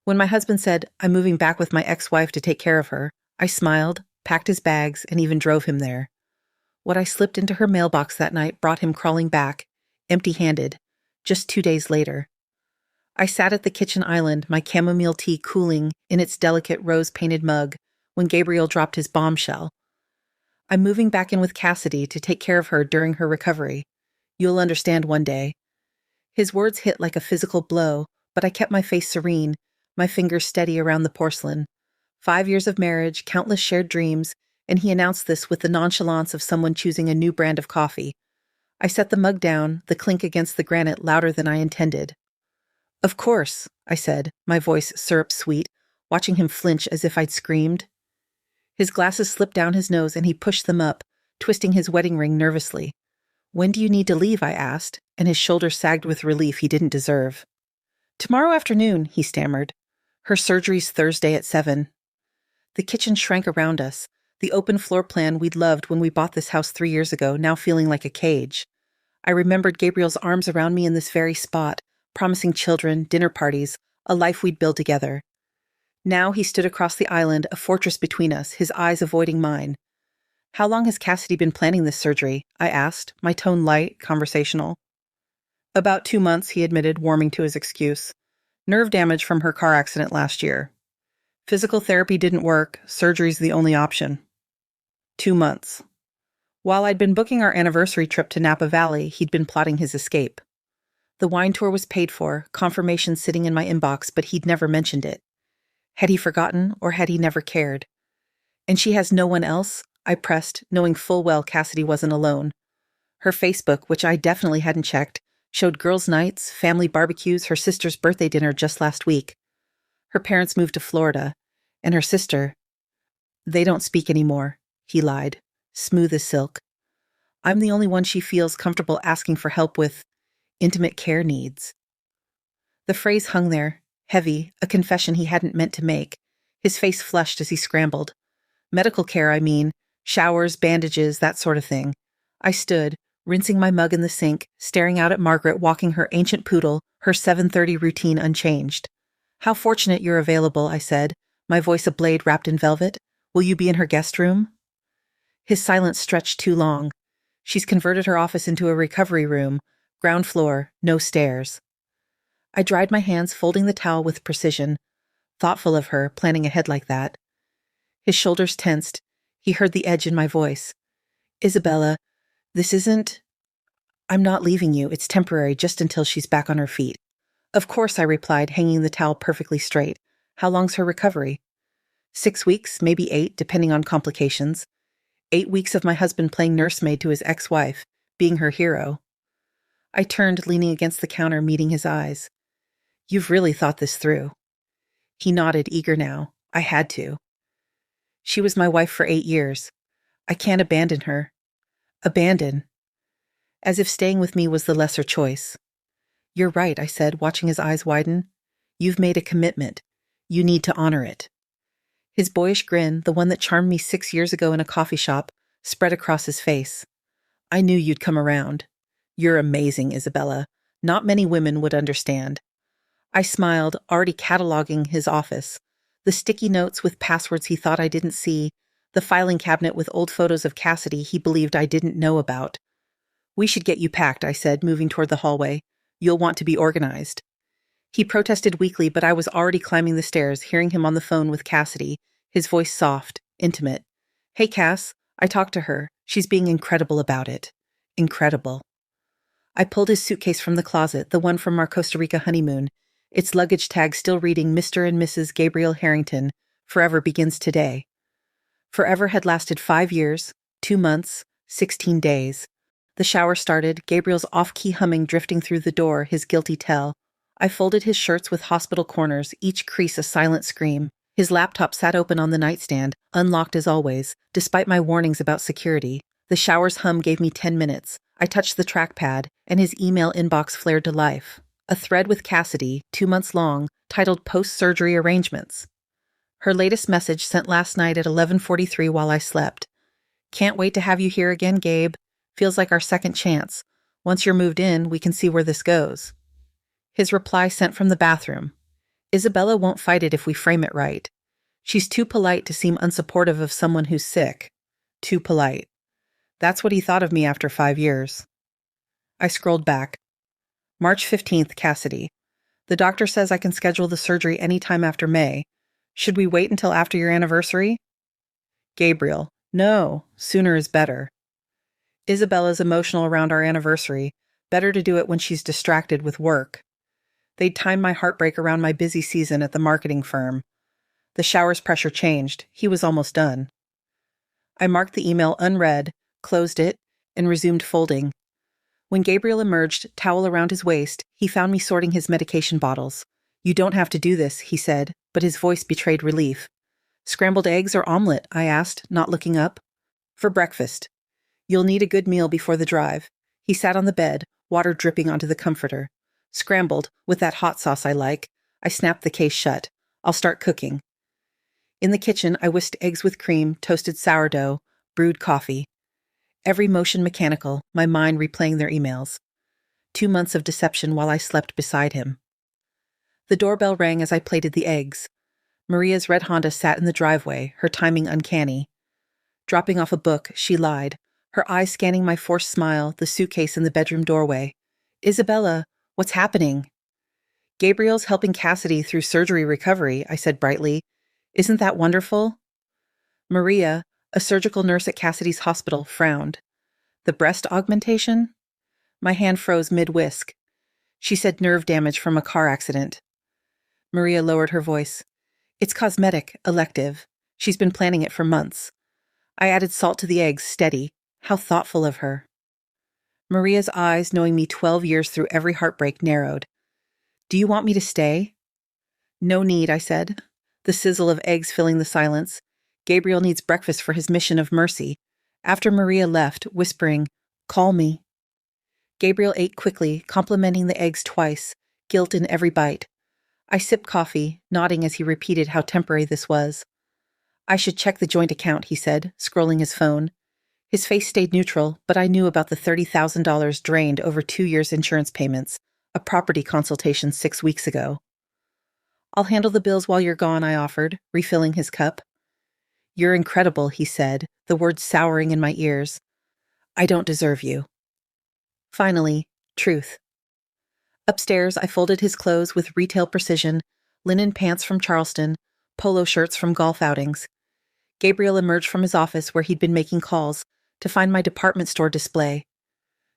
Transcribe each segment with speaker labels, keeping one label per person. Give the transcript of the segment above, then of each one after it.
Speaker 1: When my husband said, "I'm moving back with my ex-wife to take care of her," I smiled, packed his bags, and even drove him there. What I slipped into her mailbox that night brought him crawling back, empty-handed, just 2 days later. I sat at the kitchen island, my chamomile tea cooling in its delicate rose-painted mug, when Gabriel dropped his bombshell. "I'm moving back in with Cassidy to take care of her during her recovery. You'll understand one day." His words hit like a physical blow, but I kept my face serene, my fingers steady around the porcelain. 5 years of marriage, countless shared dreams, and he announced this with the nonchalance of someone choosing a new brand of coffee. I set the mug down, the clink against the granite louder than I intended. "Of course," I said, my voice syrup-sweet, watching him flinch as if I'd screamed. His glasses slipped down his nose and he pushed them up, twisting his wedding ring nervously. "When do you need to leave?" I asked, and his shoulders sagged with relief he didn't deserve. "Tomorrow afternoon," he stammered. "Her surgery's Thursday at 7. The kitchen shrank around us, the open floor plan we'd loved when we bought this house 3 years ago now feeling like a cage. I remembered Gabriel's arms around me in this very spot, promising children, dinner parties, a life we'd build together. Now he stood across the island, a fortress between us, his eyes avoiding mine. "How long has Cassidy been planning this surgery?" I asked, my tone light, conversational. "About 2 months," he admitted, warming to his excuse. "Nerve damage from her car accident last year. Physical therapy didn't work, surgery's the only option." 2 months. While I'd been booking our anniversary trip to Napa Valley, he'd been plotting his escape. The wine tour was paid for, confirmation sitting in my inbox, but he'd never mentioned it. Had he forgotten, or had he never cared? "And she has no one else?" I pressed, knowing full well Cassidy wasn't alone. Her Facebook, which I definitely hadn't checked, showed girls' nights, family barbecues, her sister's birthday dinner just last week. Her parents moved to Florida, and her sister... "They don't speak anymore," he lied, smooth as silk. "I'm the only one she feels comfortable asking for help with intimate care needs." The phrase hung there, heavy, a confession he hadn't meant to make. His face flushed as he scrambled. "Medical care, I mean. Showers, bandages, that sort of thing." I stood, rinsing my mug in the sink, staring out at Margaret walking her ancient poodle, her 7:30 routine unchanged. "How fortunate you're available," I said, my voice a blade wrapped in velvet. "Will you be in her guest room?" His silence stretched too long. "She's converted her office into a recovery room. Ground floor, no stairs." I dried my hands, folding the towel with precision. Thoughtful of her, planning ahead like that. His shoulders tensed. He heard the edge in my voice. "Isabella, this isn't... I'm not leaving you. It's temporary, just until she's back on her feet." "Of course," I replied, hanging the towel perfectly straight. "How long's her recovery?" 6 weeks, maybe 8, depending on complications. 8 weeks of my husband playing nursemaid to his ex-wife, being her hero. I turned, leaning against the counter, meeting his eyes. "You've really thought this through." He nodded, eager now. I had to. "She was my wife for 8 years. I can't abandon her." "Abandon?" As if staying with me was the lesser choice. "You're right," I said, watching his eyes widen. "You've made a commitment. You need to honor it." His boyish grin, the one that charmed me 6 years ago in a coffee shop, spread across his face. "I knew you'd come around. You're amazing, Isabella. Not many women would understand." I smiled, already cataloging his office. The sticky notes with passwords he thought I didn't see, the filing cabinet with old photos of Cassidy he believed I didn't know about. "We should get you packed," I said, moving toward the hallway. "You'll want to be organized." He protested weakly, but I was already climbing the stairs, hearing him on the phone with Cassidy, his voice soft, intimate. "Hey, Cass, I talked to her. She's being incredible about it." Incredible. I pulled his suitcase from the closet, the one from our Costa Rica honeymoon, its luggage tag still reading Mr. and Mrs. Gabriel Harrington, Forever begins today. Forever had lasted 5 years, 2 months, 16 days. The shower started, Gabriel's off-key humming drifting through the door, his guilty tell. I folded his shirts with hospital corners, each crease a silent scream. His laptop sat open on the nightstand, unlocked as always, despite my warnings about security. The shower's hum gave me 10 minutes. I touched the trackpad, and his email inbox flared to life. A thread with Cassidy, 2 months long, titled Post-Surgery Arrangements. Her latest message sent last night at 11:43 while I slept. "Can't wait to have you here again, Gabe. Feels like our second chance. Once you're moved in, we can see where this goes." His reply sent from the bathroom. Isabella won't fight it if we frame it right. She's too polite to seem unsupportive of someone who's sick. Too polite. That's what he thought of me after 5 years. I scrolled back. March 15th, Cassidy. The doctor says I can schedule the surgery any time after May. Should we wait until after your anniversary? Gabriel. No, sooner is better. Isabella's emotional around our anniversary. Better to do it when she's distracted with work. They'd timed my heartbreak around my busy season at the marketing firm. The shower's pressure changed. He was almost done. I marked the email unread, closed it, and resumed folding. When Gabriel emerged, towel around his waist, he found me sorting his medication bottles. You don't have to do this, he said, but his voice betrayed relief. Scrambled eggs or omelet? I asked, not looking up. For breakfast. You'll need a good meal before the drive. He sat on the bed, water dripping onto the comforter. Scrambled, with that hot sauce I like. I snapped the case shut. I'll start cooking. In the kitchen, I whisked eggs with cream, toasted sourdough, brewed coffee. Every motion mechanical, my mind replaying their emails. 2 months of deception while I slept beside him. The doorbell rang as I plated the eggs. Maria's red Honda sat in the driveway, her timing uncanny. Dropping off a book, she lied, her eyes scanning my forced smile, the suitcase in the bedroom doorway. Isabella, what's happening? Gabriel's helping Cassidy through surgery recovery, I said brightly. Isn't that wonderful? Maria, a surgical nurse at Cassidy's hospital, frowned. The breast augmentation? My hand froze mid-whisk. She said nerve damage from a car accident. Maria lowered her voice. It's cosmetic, elective. She's been planning it for months. I added salt to the eggs, steady. How thoughtful of her. Maria's eyes, knowing me 12 years through every heartbreak, narrowed. Do you want me to stay? No need, I said. The sizzle of eggs filling the silence. Gabriel needs breakfast for his mission of mercy. After Maria left, whispering, Call me. Gabriel ate quickly, complimenting the eggs twice, guilt in every bite. I sipped coffee, nodding as he repeated how temporary this was. I should check the joint account, he said, scrolling his phone. His face stayed neutral, but I knew about the $30,000 drained over 2 years' insurance payments, a property consultation 6 weeks ago. I'll handle the bills while you're gone, I offered, refilling his cup. You're incredible, he said, the words souring in my ears. I don't deserve you. Finally, truth. Upstairs, I folded his clothes with retail precision, linen pants from Charleston, polo shirts from golf outings. Gabriel emerged from his office where he'd been making calls to find my department store display.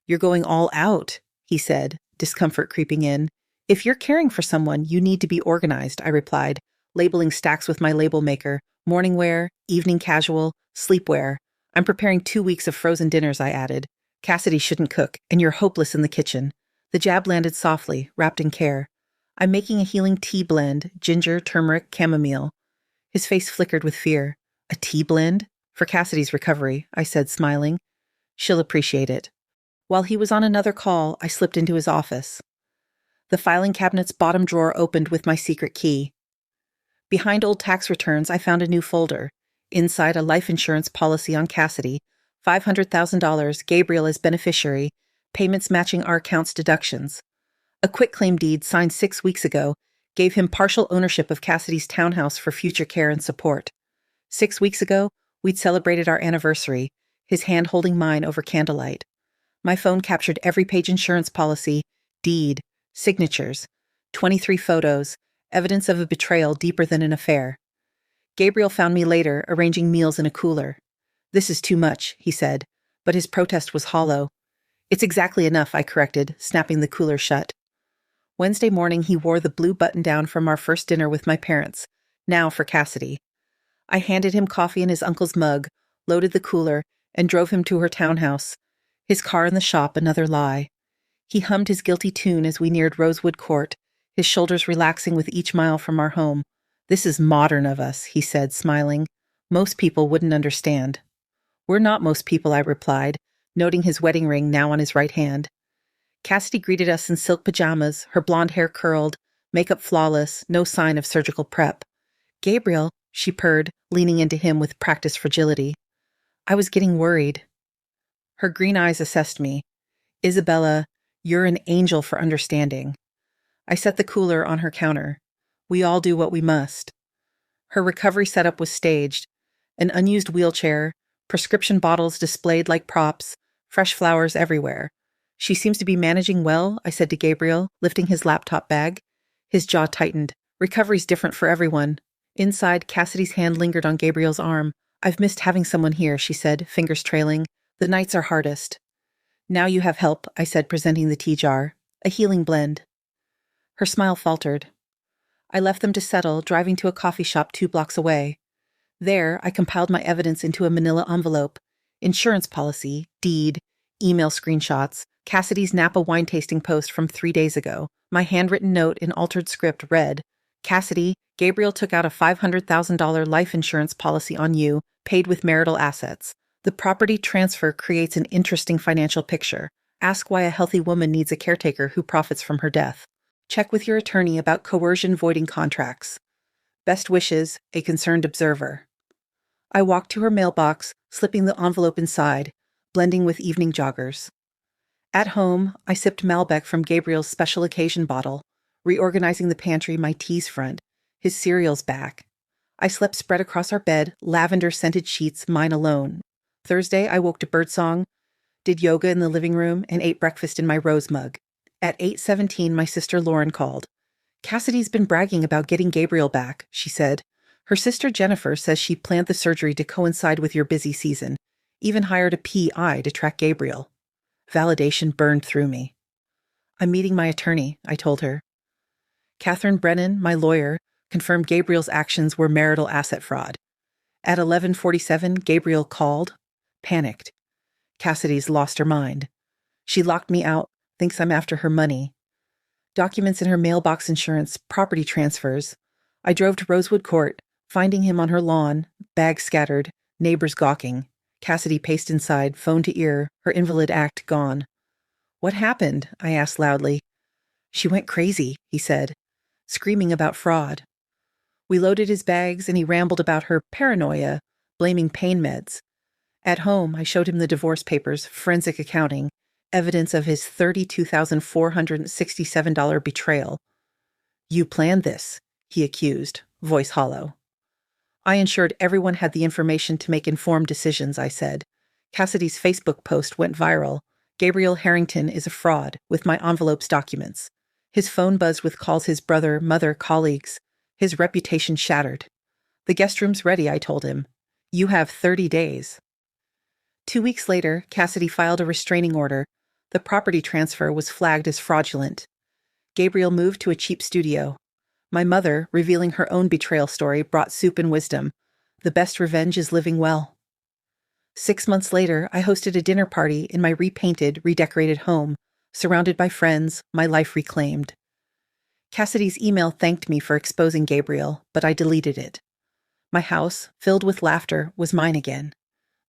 Speaker 1: You're going all out, he said, discomfort creeping in. If you're caring for someone, you need to be organized, I replied, labeling stacks with my label maker, morning wear, evening casual, sleepwear. I'm preparing 2 weeks of frozen dinners, I added. Cassidy shouldn't cook, and you're hopeless in the kitchen. The jab landed softly, wrapped in care. I'm making a healing tea blend, ginger, turmeric, chamomile. His face flickered with fear. A tea blend? For Cassidy's recovery, I said, smiling. She'll appreciate it. While he was on another call, I slipped into his office. The filing cabinet's bottom drawer opened with my secret key. Behind old tax returns, I found a new folder. Inside, a life insurance policy on Cassidy, $500,000, Gabriel as beneficiary, payments matching our account's deductions. A quitclaim deed signed 6 weeks ago gave him partial ownership of Cassidy's townhouse for future care and support. 6 weeks ago, we'd celebrated our anniversary, his hand holding mine over candlelight. My phone captured every page insurance policy, deed, signatures, 23 photos, evidence of a betrayal deeper than an affair. Gabriel found me later, arranging meals in a cooler. This is too much, he said, but his protest was hollow. It's exactly enough, I corrected, snapping the cooler shut. Wednesday morning, he wore the blue button-down from our first dinner with my parents, now for Cassidy. I handed him coffee in his uncle's mug, loaded the cooler, and drove him to her townhouse. His car in the shop, another lie. He hummed his guilty tune as we neared Rosewood Court, his shoulders relaxing with each mile from our home. This is modern of us, he said, smiling. Most people wouldn't understand. We're not most people, I replied, noting his wedding ring now on his right hand. Cassidy greeted us in silk pajamas, her blonde hair curled, makeup flawless, no sign of surgical prep. Gabriel, she purred, leaning into him with practiced fragility. I was getting worried. Her green eyes assessed me. Isabella, you're an angel for understanding. I set the cooler on her counter. We all do what we must. Her recovery setup was staged. An unused wheelchair, prescription bottles displayed like props, fresh flowers everywhere. She seems to be managing well, I said to Gabriel, lifting his laptop bag. His jaw tightened. Recovery's different for everyone. Inside, Cassidy's hand lingered on Gabriel's arm. I've missed having someone here, she said, fingers trailing. The nights are hardest. Now you have help, I said, presenting the tea jar. A healing blend. Her smile faltered. I left them to settle, driving to a coffee shop 2 blocks away. There, I compiled my evidence into a manila envelope. Insurance policy, deed, email screenshots, Cassidy's Napa wine tasting post from 3 days ago. My handwritten note in altered script read, Cassidy, Gabriel took out a $500,000 life insurance policy on you, paid with marital assets. The property transfer creates an interesting financial picture. Ask why a healthy woman needs a caretaker who profits from her death. Check with your attorney about coercion voiding contracts. Best wishes, a concerned observer. I walked to her mailbox, slipping the envelope inside, blending with evening joggers. At home, I sipped Malbec from Gabriel's special occasion bottle, reorganizing the pantry, my tea's front, his cereal's back. I slept spread across our bed, lavender-scented sheets, mine alone. Thursday, I woke to birdsong, did yoga in the living room, and ate breakfast in my rose mug. At 8:17, my sister Lauren called. Cassidy's been bragging about getting Gabriel back, she said. Her sister Jennifer says she planned the surgery to coincide with your busy season, even hired a PI to track Gabriel. Validation burned through me. I'm meeting my attorney, I told her. Catherine Brennan, my lawyer, confirmed Gabriel's actions were marital asset fraud. At 11:47, Gabriel called, panicked. Cassidy's lost her mind. She locked me out, thinks I'm after her money. Documents in her mailbox insurance, property transfers. I drove to Rosewood Court, finding him on her lawn, bags scattered, neighbors gawking. Cassidy paced inside, phone to ear, her invalid act gone. What happened? I asked loudly. She went crazy, he said, screaming about fraud. We loaded his bags and he rambled about her paranoia, blaming pain meds. At home, I showed him the divorce papers, forensic accounting, evidence of his $32,467 betrayal. You planned this, he accused, voice hollow. I ensured everyone had the information to make informed decisions, I said. Cassidy's Facebook post went viral. Gabriel Harrington is a fraud, with my envelope's documents. His phone buzzed with calls his brother, mother, colleagues. His reputation shattered. The guest room's ready, I told him. You have 30 days. 2 weeks later, Cassidy filed a restraining order. The property transfer was flagged as fraudulent. Gabriel moved to a cheap studio. My mother, revealing her own betrayal story, brought soup and wisdom. The best revenge is living well. 6 months later, I hosted a dinner party in my repainted, redecorated home, surrounded by friends, my life reclaimed. Cassidy's email thanked me for exposing Gabriel, but I deleted it. My house, filled with laughter, was mine again.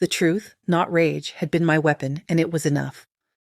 Speaker 1: The truth, not rage, had been my weapon, and it was enough.